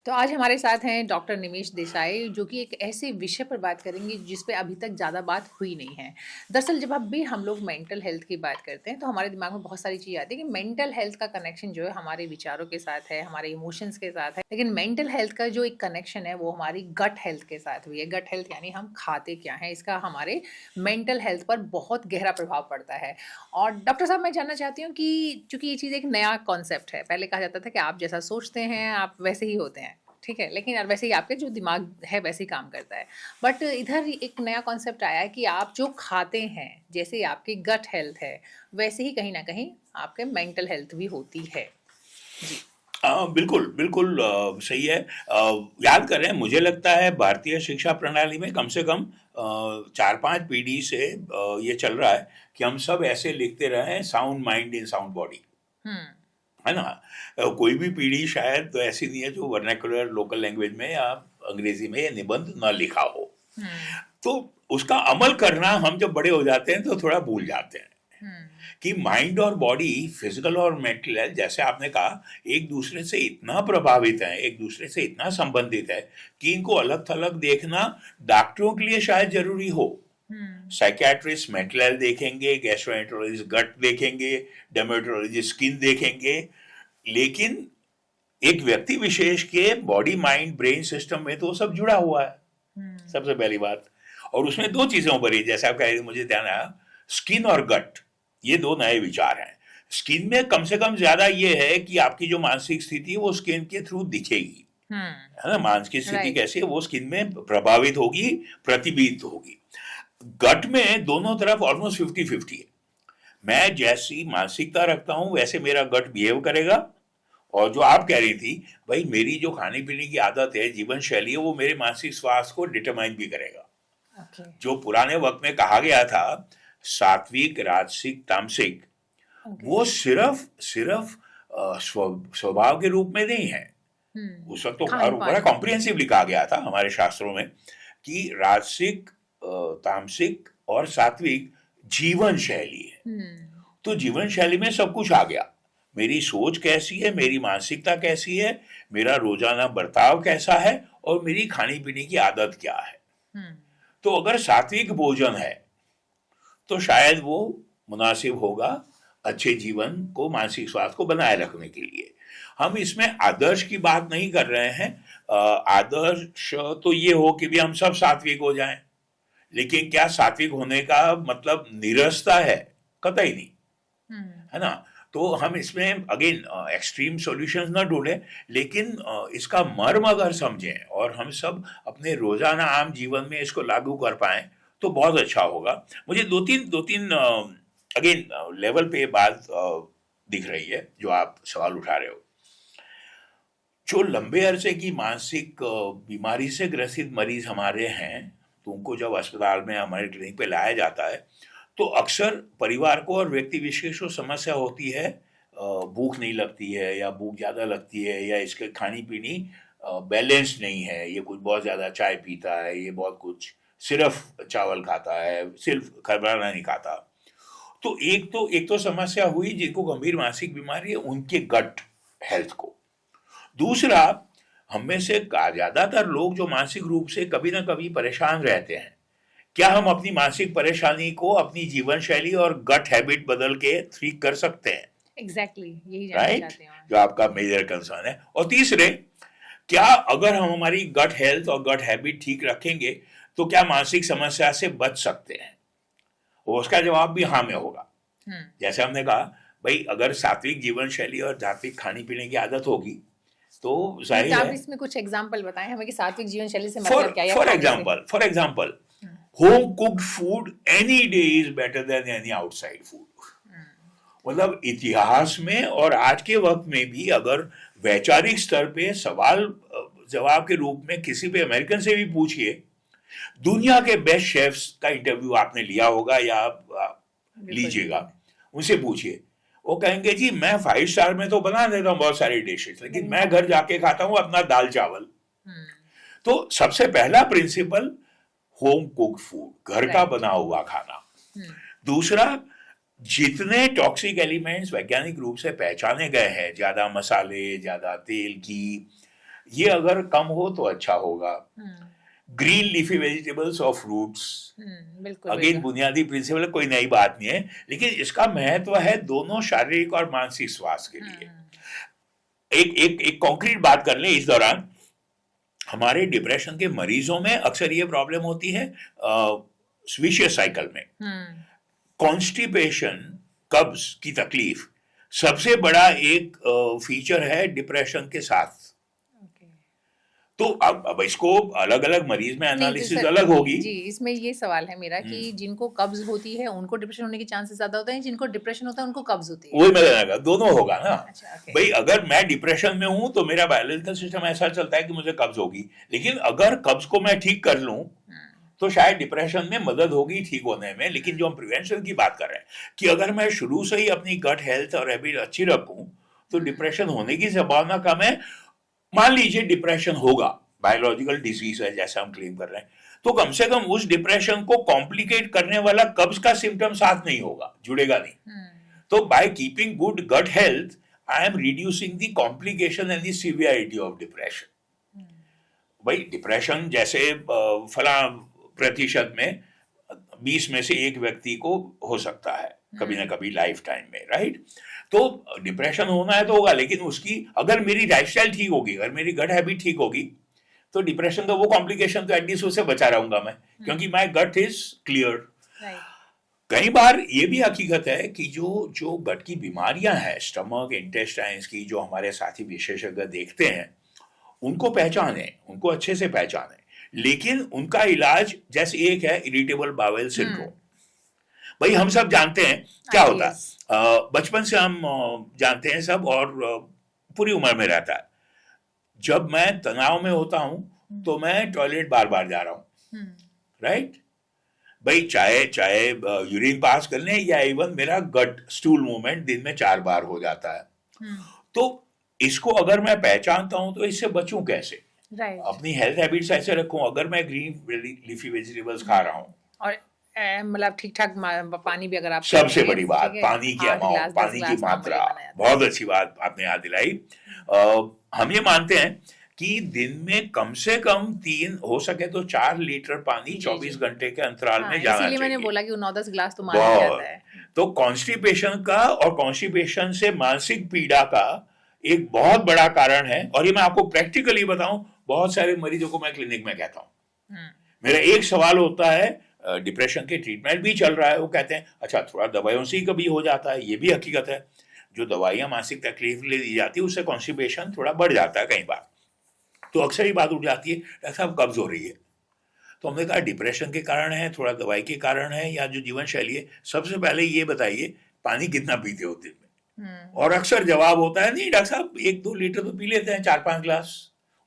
तो आज हमारे साथ हैं डॉक्टर निमेश देसाई जो कि एक ऐसे विषय पर बात करेंगे जिस पे अभी तक ज़्यादा बात हुई नहीं है। दरअसल जब भी हम लोग मेंटल हेल्थ की बात करते हैं तो हमारे दिमाग में बहुत सारी चीज़ें आती है कि मेंटल हेल्थ का कनेक्शन जो है हमारे विचारों के साथ है, हमारे इमोशंस के साथ है। लेकिन मेंटल हेल्थ का जो एक कनेक्शन है वो हमारी गट हेल्थ के साथ हुई है। गट हेल्थ यानी हम खाते क्या हैं, इसका हमारे मेंटल हेल्थ पर बहुत गहरा प्रभाव पड़ता है। और डॉक्टर साहब मैं जानना चाहती हूँ कि चूँकि ये चीज़ एक नया कॉन्सेप्ट है, पहले कहा जाता था कि आप जैसा सोचते हैं, आप वैसे ही होते हैं, ठीक है? लेकिन वैसे ही आपके जो दिमाग है वैसे ही काम करता है। बट इधर एक नया कॉन्सेप्ट आया है कि आप जो खाते हैं, जैसे ही आपकी गट हेल्थ है, वैसे ही कहीं न कहीं आपके मेंटल हेल्थ भी होती है। जी। बिल्कुल, बिल्कुल सही है। याद करें मुझे लगता है भारतीय शिक्षा प्रणाली में कम से कम 4-5 पीढ़ी से ये चल रहा है कि हम सब ऐसे लिखते रहे हैं sound mind in sound body, हुँ, है ना? कोई भी पीढ़ी शायद तो ऐसी नहीं है जो वर्नाक्युलर लोकल लैंग्वेज में या अंग्रेजी में ये निबंध ना लिखा हो। हुँ, तो उसका अमल करना हम जब बड़े हो जाते हैं तो थोड़ा भूल जाते हैं। हुँ, कि माइंड और बॉडी फिजिकल और मेंटल हेल्थ जैसे आपने कहा एक दूसरे से इतना प्रभावित है, एक दूसरे से इतना संबंधित है कि इनको अलग थलग देखना डॉक्टरों के लिए शायद जरूरी हो। हुँ, साइकियाट्रिस्ट मेंटल हेल्थ देखेंगे, गैस्ट्रोएंटरोलॉजिस्ट गट देखेंगे, डर्मेटोलॉजिस्ट स्किन देखेंगे, लेकिन एक व्यक्ति विशेष के बॉडी माइंड ब्रेन सिस्टम में तो वो सब जुड़ा हुआ है, हुँ, सबसे पहली बात। और उसमें दो चीजें उभरी जैसे आप कह रहे थे, मुझे ध्यान आया, स्किन और गट, ये दो नए विचार हैं। स्किन में कम से कम ज्यादा ये है कि आपकी जो मानसिक स्थिति है वो स्किन के थ्रू दिखेगी, हुँ, है ना? मानसिक स्थिति राइट। कैसी है वो स्किन में प्रभावित होगी, प्रतिबिंबित होगी। गट में दोनों तरफ ऑलमोस्ट 50-50 है। मैं जैसी मानसिकता रखता हूं वैसे मेरा गट बिहेव करेगा। और जो आप कह रही थी, भाई मेरी जो खाने पीने की आदत है, जीवन शैली है, वो मेरे मानसिक स्वास्थ्य को डिटरमाइन भी करेगा। ओके, जो पुराने वक्त में कहा गया था सात्विक राजसिक तामसिक, ओके। वो सिर्फ सिर्फ स्वभाव के रूप में नहीं है। हुँ, उस वक्त तो और बड़ा खान-पान। कॉम्प्रिहेंसिवली कहा गया था हमारे शास्त्रों में कि राजसिक, तामसिक और सात्विक जीवन शैली है। हुँ, तो जीवन शैली में सब कुछ आ गया। मेरी सोच कैसी है, मेरी मानसिकता कैसी है, मेरा रोजाना बर्ताव कैसा है, और मेरी खाने पीने की आदत क्या है। हुँ, तो अगर सात्विक भोजन है तो शायद वो मुनासिब होगा अच्छे जीवन को, मानसिक स्वास्थ्य को बनाए रखने के लिए। हम इसमें आदर्श की बात नहीं कर रहे हैं। आदर्श तो ये हो कि भी हम सब सात्विक हो जाएं, लेकिन क्या सात्विक होने का मतलब नीरसता है? कतई नहीं, हुँ, है ना? तो हम इसमें अगेन एक्सट्रीम सॉल्यूशंस ना ढूंढें, लेकिन इसका मर्म अगर समझें और हम सब अपने रोजाना आम जीवन में इसको लागू कर पाएं तो बहुत अच्छा होगा। मुझे दो तीन अगेन लेवल पे बात दिख रही है जो आप सवाल उठा रहे हो। जो लंबे अरसे की मानसिक बीमारी से ग्रसित मरीज हमारे हैं, तो उनको जब अस्पताल में हमारे क्लिनिक पे लाया जाता है तो अक्सर परिवार को और व्यक्ति विशेष को समस्या होती है, भूख नहीं लगती है या भूख ज़्यादा लगती है या इसके खानी पीनी बैलेंस नहीं है, ये कुछ बहुत ज़्यादा चाय पीता है, ये बहुत कुछ सिर्फ चावल खाता है, सिर्फ खाना नहीं खाता। तो एक तो समस्या हुई जिनको गंभीर मानसिक बीमारी है उनके गट हेल्थ को। दूसरा, हम में से ज्यादातर लोग जो मानसिक रूप से कभी ना कभी परेशान रहते हैं, क्या हम अपनी मानसिक परेशानी को अपनी जीवन शैली और गट हैबिट बदल के ठीक कर सकते हैं? एग्ज़ैक्टली यही जानना राइट? चाहती हूँ मैं। जो आपका मेजर कंसर्न है। और तीसरे, क्या अगर हम हमारी गट हेल्थ और गट हैबिट ठीक रखेंगे तो क्या मानसिक समस्या से बच सकते हैं? और उसका जवाब भी हाँ में होगा। हुँ। जैसे हमने कहा, भाई अगर सात्विक जीवन शैली और सात्विक खाने पीने की आदत होगी तो बट जाहिर आप है। इसमें कुछ एग्ज़ाम्पल बताएँ हमें कि सात्विक जीवन शैली से फॉर मतलब क्या है या फॉर खाने से? एग्जाम्पल फॉर एग्जाम्पल हुँ, home cooked food any day is better than any outside food. हुँ, मतलब इतिहास में और आज के वक्त में भी अगर वैचारिक स्तर पे सवाल जवाब के रूप में किसी भी अमेरिकन से भी पूछिए, दुनिया के बेस्ट शेफ्स का इंटरव्यू आपने लिया होगा या आप बिल्कुल, लीजिएगा, बिल्कुल। उनसे पूछिए, वो कहेंगे जी मैं 5 स्टार में तो बना देता हूँ बहुत सारी डिशेस, लेकिन लेकिन मैं घर घर जाके खाता हूँ अपना दाल चावल। हुँ, तो सबसे पहला प्रिंसिपल होम कुक फूड, घर का राइट। बना हुआ खाना। हुँ, दूसरा, जितने टॉक्सिक एलिमेंट्स वैज्ञानिक रूप से पहचाने गए हैं, ज्यादा मसाले, ज्यादा तेल, घी, ये अगर कम हो तो अच्छा होगा। हम्म। ग्रीन लीफी वेजिटेबल्स और फ्रूट्स, बिल्कुल अगेन बिल्कुल। बुनियादी प्रिंसिपल, कोई नई बात नहीं है, लेकिन इसका महत्व है दोनों शारीरिक और मानसिक स्वास्थ्य के लिए। हम्म। एक एक एक कॉन्क्रीट बात कर लें इस दौरान, हमारे डिप्रेशन के मरीजों में अक्सर ये प्रॉब्लम होती है विशियस साइकिल में, हम्म। कॉन्स्टिपेशन, कब्ज की तकलीफ सबसे बड़ा एक फीचर है डिप्रेशन के साथ। ओके। तो अब इसको अलग अलग मरीज में नहीं तो एनालिसिस सर, अलग जी होगी। जी, इसमें ये सवाल है मेरा कि हम्म, जिनको कब्ज होती है उनको डिप्रेशन होने के चांसेस ज्यादा होते हैं, जिनको डिप्रेशन होता है उनको कब्ज होती है? वही मैं कहना, दोनों होगा ना। अच्छा, ओके। भाई अगर मैं डिप्रेशन में हूं तो मेरा बायोलॉजिकल सिस्टम ऐसा चलता है कि मुझे कब्ज होगी, लेकिन अगर कब्ज को मैं ठीक कर लूं हम्म। तो शायद डिप्रेशन में मदद होगी ठीक होने में। लेकिन जो हम प्रिवेंशन की बात कर रहे हैं कि अगर मैं शुरू से ही अपनी गट हेल्थ और हैबिट अच्छी रखूं तो डिप्रेशन होने की संभावना कम है। मान लीजिए डिप्रेशन होगा, बायोलॉजिकल डिजीज है जैसा हम क्लेम कर रहे हैं, तो कम से कम उस डिप्रेशन को कॉम्प्लिकेट करने वाला कब्ज का सिम्टम साथ नहीं होगा, जुड़ेगा नहीं। हम्म। तो by keeping good gut health I am reducing the complication and the severity of depression. भाई डिप्रेशन जैसे फला प्रतिशत में 20 में से एक व्यक्ति को हो सकता है कभी ना कभी लाइफ टाइम में, राइट? तो डिप्रेशन होना है तो होगा, लेकिन उसकी अगर मेरी लाइफस्टाइल ठीक होगी, अगर मेरी गट हैबिट ठीक होगी, तो डिप्रेशन का वो कॉम्प्लिकेशन तो एटलीस्ट उससे बचा रहूंगा मैं, क्योंकि माई गट इज क्लियर। राइट। कई बार ये भी हकीकत है कि जो जो गट की बीमारियां हैं, स्टमक इंटेस्टाइन्स की, जो हमारे साथी विशेषज्ञ देखते हैं, उनको पहचाने, उनको अच्छे से पहचाने, लेकिन उनका इलाज जैसे एक है इरिटेबल बावेल सिंड्रोम। भाई हम सब जानते हैं क्या होता है, आईबीएस। बचपन से हम जानते हैं सब, और पूरी उम्र में रहता है। जब मैं तनाव में होता हूं तो मैं टॉयलेट बार बार जा रहा हूं, राइट? भाई चाहे चाहे यूरिन पास करने या इवन मेरा गट स्टूल मूवमेंट दिन में 4 बार हो जाता है। तो इसको अगर मैं पहचानता हूं तो इससे बचूं कैसे? राइट। अपनी हेल्थ हैबिट्स ऐसे रखूं, अगर मैं ग्रीन लीफी वेजिटेबल्स खा रहा हूं। और मतलब ठीक ठाक पानी भी अगर आप सबसे पिएंगे, बड़ी ठीक बात है, पानी की 8 गिलास अमाउंट, 10 पानी की गिलास मात्रा। नॉर्मली माना जाता है। बहुत अच्छी बात आपने याद दिलाई। हम ये मानते हैं कि दिन में कम से कम 3 हो सके तो 4 लीटर पानी जी जी 24 घंटे के अंतराल हाँ, में जाना इसीलिए मैंने चाहिए। बोला कि वो 9-10 गिलास तो माना ही जाता बहुत। है। तो कॉन्स्टिपेशन का और कॉन्स्टिपेशन से मानसिक पीड़ा का एक बहुत बड़ा कारण है, और ये मैं आपको प्रैक्टिकली बताऊं, बहुत सारे मरीजों को मैं क्लिनिक में कहता हूं। हम्म। मेरा एक सवाल होता है, डिप्रेशन के ट्रीटमेंट भी चल रहा है, वो कहते हैं अच्छा थोड़ा दवाइयों से ही कभी हो जाता है। ये भी हकीकत है, जो दवाइयां मानसिक तकलीफ के लिए दी जाती है उससे कॉन्स्टिपेशन थोड़ा बढ़ जाता है कई बार। तो अक्सर ही बात उठ जाती है, डॉक्टर साहब कब्ज हो रही है। तो हमने कहा डिप्रेशन के कारण है, थोड़ा दवाई के कारण है, या जो जीवन शैली है। सबसे पहले ये बताइए पानी कितना पीते हो दिन में? और अक्सर जवाब होता है नहीं डॉक्टर साहब 1-2 लीटर तो पी लेते हैं, 4-5 गिलास।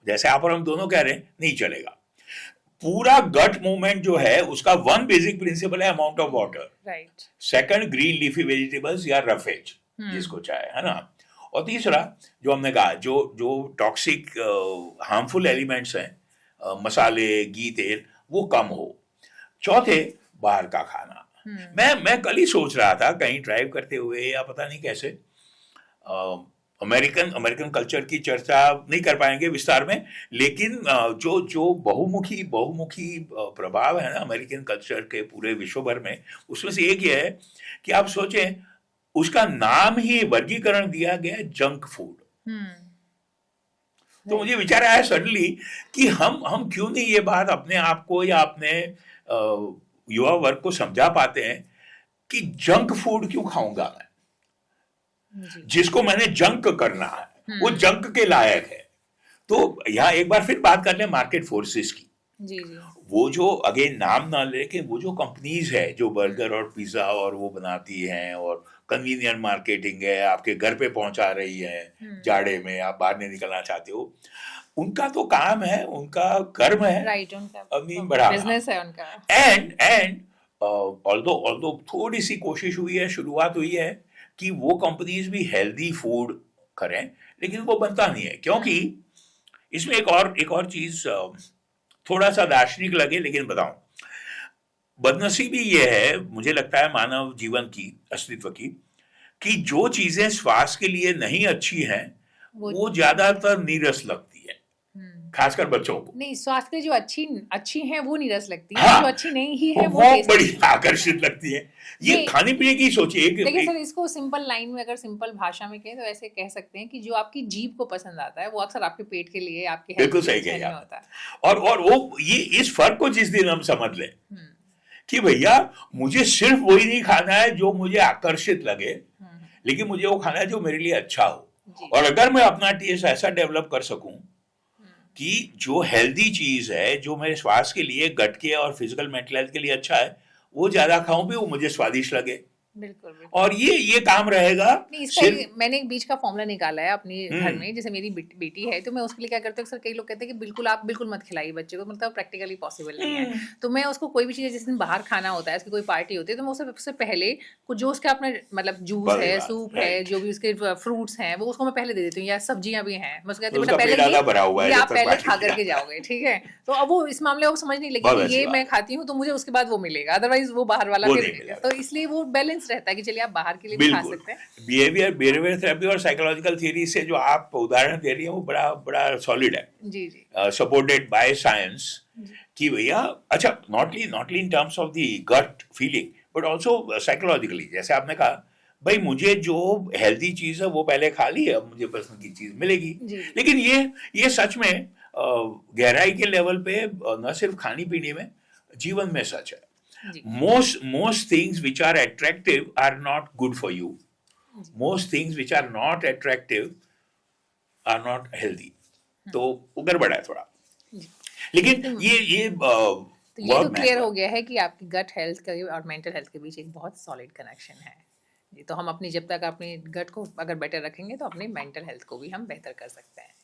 जैसे आप और हम दोनों कह रहे हैं नहीं चलेगा। पूरा गट मूवमेंट जो है उसका वन बेसिक प्रिंसिपल है amount of water. Right. Second green leafy vegetables या रफेज, जिसको चाहे, है ना? और तीसरा जो हमने कहा, जो जो टॉक्सिक हार्मफुल एलिमेंट्स हैं, मसाले घी तेल, वो कम हो। चौथे बाहर का खाना। मैं कल ही सोच रहा था कहीं ड्राइव करते हुए या पता नहीं कैसे, अमेरिकन अमेरिकन कल्चर की चर्चा नहीं कर पाएंगे विस्तार में, लेकिन जो जो बहुमुखी बहुमुखी प्रभाव है ना अमेरिकन कल्चर के पूरे विश्व भर में, उसमें से एक ये है कि आप सोचें उसका नाम ही वर्गीकरण दिया गया है जंक फूड। तो मुझे विचार आया सडनली कि हम क्यों नहीं ये बात अपने आप को या अपने युवा वर्ग को समझा पाते हैं कि जंक फूड क्यों खाऊंगा मैं? जिसको मैंने जंक करना है वो जंक के लायक है। तो यहाँ एक बार फिर बात कर ले मार्केट फोर्सेस की। जी जी। वो जो अगेन नाम ना लेकिन वो जो कंपनीज है जो बर्गर और पिज्जा और वो बनाती हैं, और कन्वीनियंट मार्केटिंग है, आपके घर पे पहुंचा रही है जाड़े में, आप बाहर नहीं निकलना चाहते हो, उनका तो काम है, उनका कर्म है, राइट, उनका अमीन बढ़ाना, बिजनेस है उनका। एंड ऑल्दो थोड़ी सी कोशिश हुई है, शुरुआत हुई है कि वो कंपनीज भी हेल्दी फूड करें, लेकिन वो बनता नहीं है। क्योंकि इसमें एक और चीज थोड़ा सा दार्शनिक लगे लेकिन बताऊं, बदनसीबी ये है मुझे लगता है मानव जीवन की, अस्तित्व की, कि जो चीजें स्वास्थ्य के लिए नहीं अच्छी हैं वो ज्यादातर नीरस लगती है। खासकर बच्चों को। नहीं, स्वास्थ्य के लिए जो अच्छी अच्छी हैं वो नहीं रस लगती हैं, हाँ, जो अच्छी नहीं ही है वो वो टेस्ट बड़ी लगती हैं। आकर्षित लगती है। ये ये खाने-पीने की सोचिए एक देखिए एक सर, इसको सिंपल लाइन में अगर सिंपल भाषा में कहें तो ऐसे कह सकते हैं कि जो आपकी जीभ को पसंद आता है वो अक्सर आपके पेट के लिए, आपकी हेल्थ बिल्कुल के लिए सही अच्छा कही नहीं आप। होता। और वो ये इस फ़र्क को जिस दिन हम समझ लें हुँ, कि भैया मुझे सिर्फ़ वही नहीं खाना है जो मुझे आकर्षित लगे, हुँ, लेकिन मुझे वो खाना है जो मेरे लिए अच्छा हो। जी, और अगर मैं अपना टेस्ट ऐसा डेवलप कर सकूँ हुँ, कि जो हेल्दी चीज़ है, जो मेरे स्वास्थ्य के लिए, गट के और फिज़िकल मेंटल हेल्थ के लिए अच्छा है, वो ज़्यादा खाऊँ भी, वो मुझे स्वादिष्ट लगे। बिल्कुल, बिल्कुल। और ये काम रहेगा नहीं, इसका सिर्फ़। एक मैंने एक बीच का फ़ॉर्मूला निकाला है अपने घर हुँ, में, जैसे मेरी बेटी है, तो मैं उसके लिए क्या करती हूँ, अक्सर कई लोग कहते हैं कि बिल्कुल आप बिल्कुल मत खिलाइए बच्चे को, मतलब प्रैक्टिकली पॉसिबल नहीं है। हुँ, तो मैं उसको कोई भी चीज़ जिस दिन बाहर खाना होता है, उसकी कोई पार्टी होती है, तो मैं उसे सबसे पहले कुछ जो उसका अपना मतलब जूस बड़ी है, बात, सूप है, राइट। जो भी उसके फ्रूट्स हैं, वो उसको मैं पहले दे देती हूँ या सब्जियाँ भी हैं। मैं उसको कहती तो हूँ बेटा उसका पेट पहले आधा भरा हुआ है ये जब आप तक पहले पार्टी खा नहीं कर के आता। जाओगे, ठीक है? तो अब वो इस मामले में वो समझने लगी बहुत कि अच्छी ये बात मैं है। खाती हूँ तो मुझे उसके बाद वो मिलेगा, अदरवाइज़ वो बाहर वाला वो फिर नहीं मिलेगा। तो इसलिए वो बैलेंस रहता है कि चलिए आप बाहर के लिए भी खा बिल्कुल। सकते हैं। बिहेवियर थेरेपी और साइकोलॉजिकल थ्योरी से जो आप उदाहरण दे रही हैं, वो बड़ा बड़ा सॉलिड है। जी, जी। सपोर्टेड बाय साइंस जी, कि भैया अच्छा not only in terms of the gut feeling but also psychologically जैसे आपने कहा भाई मुझे जो हेल्दी चीज़ है वो पहले खा ली अब मुझे पसंद की चीज़ मिलेगी। जी, जी। लेकिन ये सच में गहराई के लेवल पे न सिर्फ खाने पीने में जीवन में सच है। जी, Most things which are attractive are not good for you. Ji. Most things which are not attractive are not healthy. हुँ, तो वो गड़बड़ है थोड़ा। जी। लेकिन लेकिन ये तो ये तो बहुत क्लियर महत्व हो है। गया है कि आपकी गट हेल्थ का और मेंटल हेल्थ के बीच एक बहुत सॉलिड कनेक्शन है। जी, तो हम अपनी जब तक अपनी गट को अगर बेटर रखेंगे तो अपनी मेंटल हेल्थ को भी हम बेहतर कर सकते हैं।